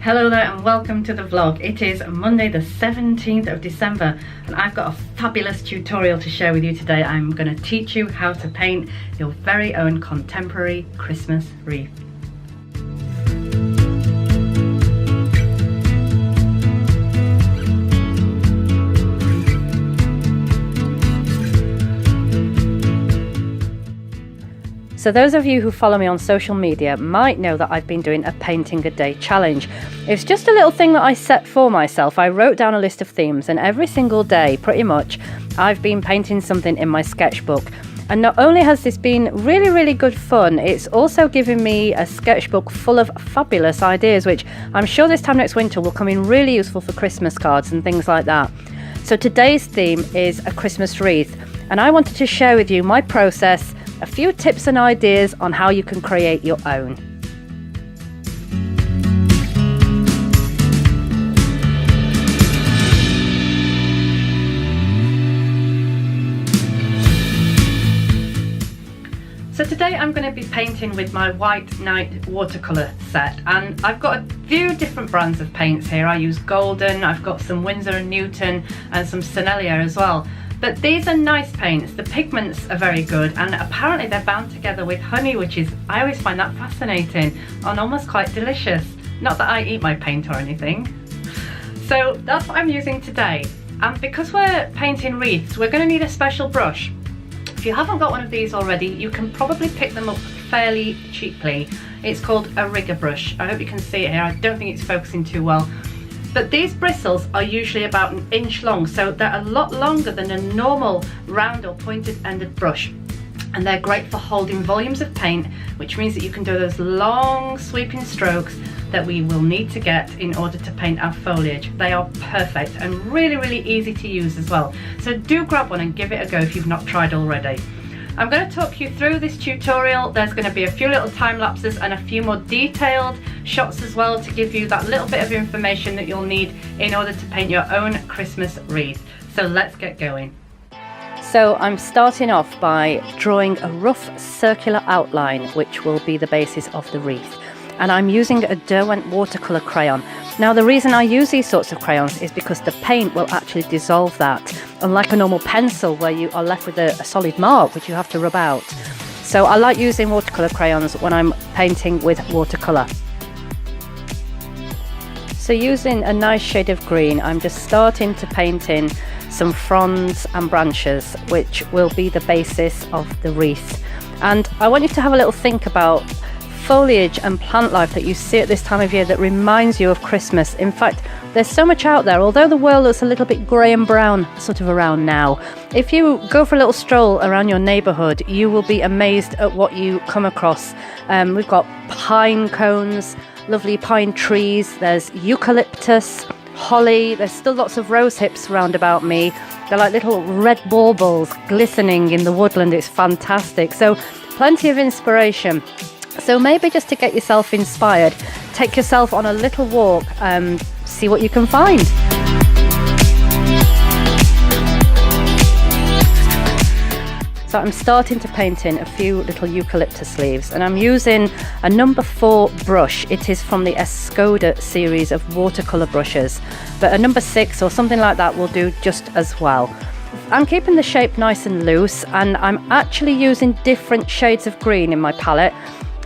Hello there and welcome to the vlog. It is Monday the 17th of December and I've got a fabulous tutorial to share with you today. I'm going to teach you how to paint your very own contemporary Christmas wreath. So those of you who follow me on social media might know that I've been doing a painting a day challenge. It's just a little thing that I set for myself. I wrote down a list of themes and every single day, pretty much, I've been painting something in my sketchbook. And not only has this been really good fun, it's also given me a sketchbook full of fabulous ideas, which I'm sure this time next winter will come in really useful for Christmas cards and things like that. So today's theme is a Christmas wreath, and I wanted to share with you my process, a few tips and ideas on how you can create your own. So today I'm going to be painting with my White Night watercolour set, and I've got a few different brands of paints here. I use Golden, I've got some Winsor & Newton and some Sennelier as well. But these are nice paints, the pigments are very good, and apparently they're bound together with honey, which is, I always find that fascinating and almost quite delicious. Not that I eat my paint or anything. So that's what I'm using today. And because we're painting wreaths, we're going to need a special brush. If you haven't got one of these already, you can probably pick them up fairly cheaply. It's called a rigger brush. I hope you can see it here. I don't think it's focusing too well. But these bristles are usually about 1 inch long, so they're a lot longer than a normal round or pointed ended brush. And they're great for holding volumes of paint, which means that you can do those long sweeping strokes that we will need to get in order to paint our foliage. They are perfect and really easy to use as well. So do grab one and give it a go if you've not tried already. I'm going to talk you through this tutorial. There's going to be a few little time lapses and a few more detailed shots as well to give you that little bit of information that you'll need in order to paint your own Christmas wreath. So let's get going. So I'm starting off by drawing a rough circular outline which will be the basis of the wreath. And I'm using a Derwent watercolour crayon. Now the reason I use these sorts of crayons is because the paint will actually dissolve that, unlike a normal pencil where you are left with a solid mark which you have to rub out. So I like using watercolour crayons when I'm painting with watercolour. So using a nice shade of green, I'm just starting to paint in some fronds and branches which will be the basis of the wreath. And I want you to have a little think about foliage and plant life that you see at this time of year that reminds you of Christmas. In fact, there's so much out there. Although the world looks a little bit grey and brown sort of around now, if you go for a little stroll around your neighbourhood, you will be amazed at what you come across. We've got pine cones, lovely pine trees, there's eucalyptus, holly, there's still lots of rose hips round about me. They're like little red baubles glistening in the woodland. It's fantastic. So plenty of inspiration. So maybe just to get yourself inspired, take yourself on a little walk and see what you can find. So I'm starting to paint in a few little eucalyptus leaves, and I'm using a number 4 brush. It is from the Escoda series of watercolour brushes, but a number 6 or something like that will do just as well. I'm keeping the shape nice and loose, and I'm actually using different shades of green in my palette.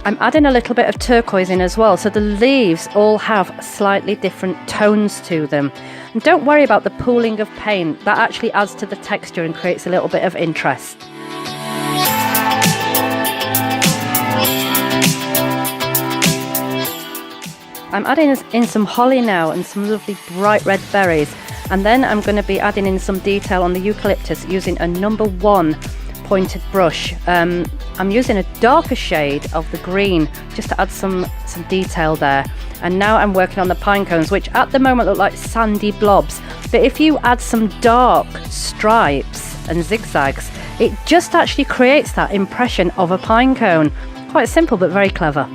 I'm adding a little bit of turquoise in as well, so the leaves all have slightly different tones to them. And don't worry about the pooling of paint, that actually adds to the texture and creates a little bit of interest. I'm adding in some holly now and some lovely bright red berries, and then I'm going to be adding in some detail on the eucalyptus using a number 1 pointed brush. I'm using a darker shade of the green just to add some detail there. And now I'm working on the pine cones, which at the moment look like sandy blobs. But if you add some dark stripes and zigzags, it just actually creates that impression of a pine cone. Quite simple but very clever.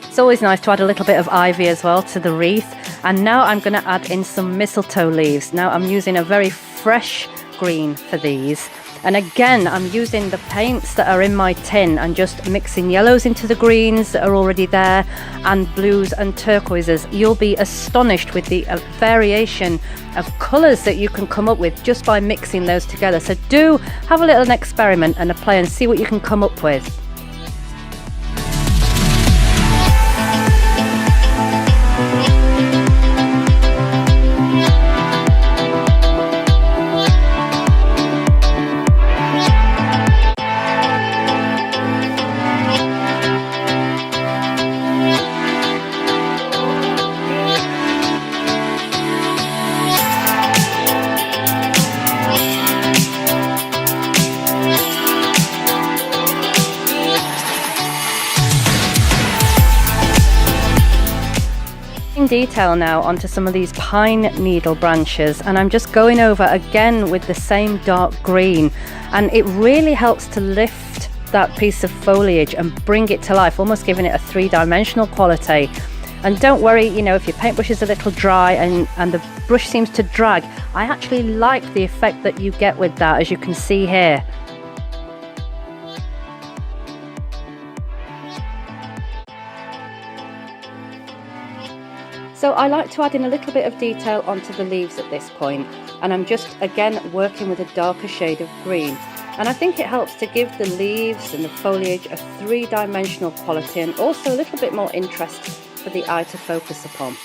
It's always nice to add a little bit of ivy as well to the wreath. And now I'm going to add in some mistletoe leaves. Now I'm using a very fresh green for these. And again, I'm using the paints that are in my tin and just mixing yellows into the greens that are already there and blues and turquoises. You'll be astonished with the variation of colours that you can come up with just by mixing those together. So do have a little experiment and a play and see what you can come up with. Detail now onto some of these pine needle branches, and I'm just going over again with the same dark green, and it really helps to lift that piece of foliage and bring it to life, almost giving it a three-dimensional quality. And don't worry, you know, if your paintbrush is a little dry and the brush seems to drag, I actually like the effect that you get with that, as you can see here. So I like to add in a little bit of detail onto the leaves at this point, and I'm just again working with a darker shade of green, and I think it helps to give the leaves and the foliage a three-dimensional quality and also a little bit more interest for the eye to focus upon.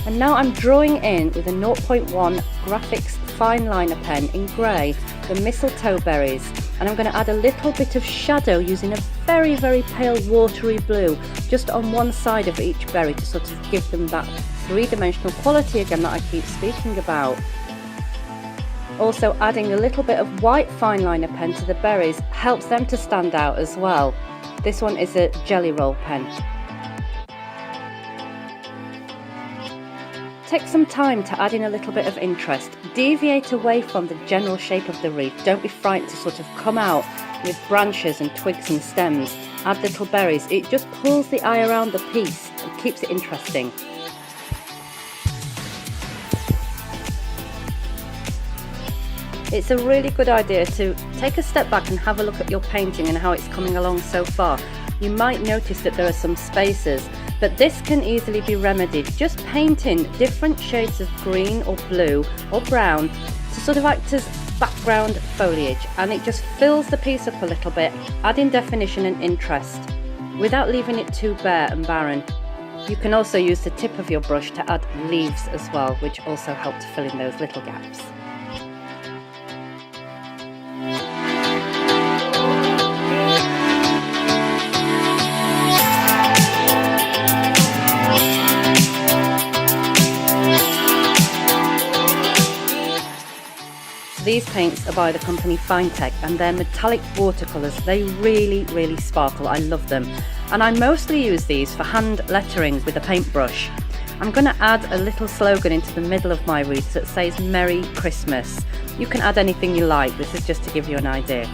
And now I'm drawing in with a 0.1 Graphics fine liner pen in grey the mistletoe berries, and I'm going to add a little bit of shadow using a very, very pale watery blue just on one side of each berry to sort of give them that three-dimensional quality again that I keep speaking about. Also adding a little bit of white fine liner pen to the berries helps them to stand out as well. This one is a jelly roll pen. Take some time to add in a little bit of interest. Deviate away from the general shape of the wreath. Don't be frightened to sort of come out with branches and twigs and stems. Add little berries. It just pulls the eye around the piece and keeps it interesting. It's a really good idea to take a step back and have a look at your painting and how it's coming along so far. You might notice that there are some spaces, but this can easily be remedied. Just painting different shades of green or blue or brown to sort of act as background foliage, and it just fills the piece up a little bit, adding definition and interest without leaving it too bare and barren. You can also use the tip of your brush to add leaves as well, which also help to fill in those little gaps. These paints are by the company Finetech, and they're metallic watercolours. They really sparkle. I love them. And I mostly use these for hand lettering with a paintbrush. I'm going to add a little slogan into the middle of my wreath that says Merry Christmas. You can add anything you like. This is just to give you an idea.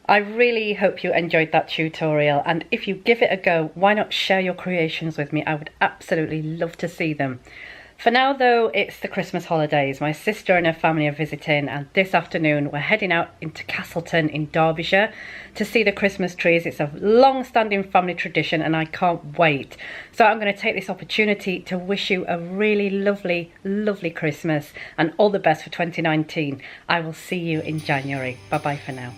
I really hope you enjoyed that tutorial, and if you give it a go, why not share your creations with me? I would absolutely love to see them. For now though, it's the Christmas holidays. My sister and her family are visiting, and this afternoon we're heading out into Castleton in Derbyshire to see the Christmas trees. It's a long-standing family tradition and I can't wait. So I'm going to take this opportunity to wish you a really lovely Christmas and all the best for 2019. I will see you in January. Bye bye for now.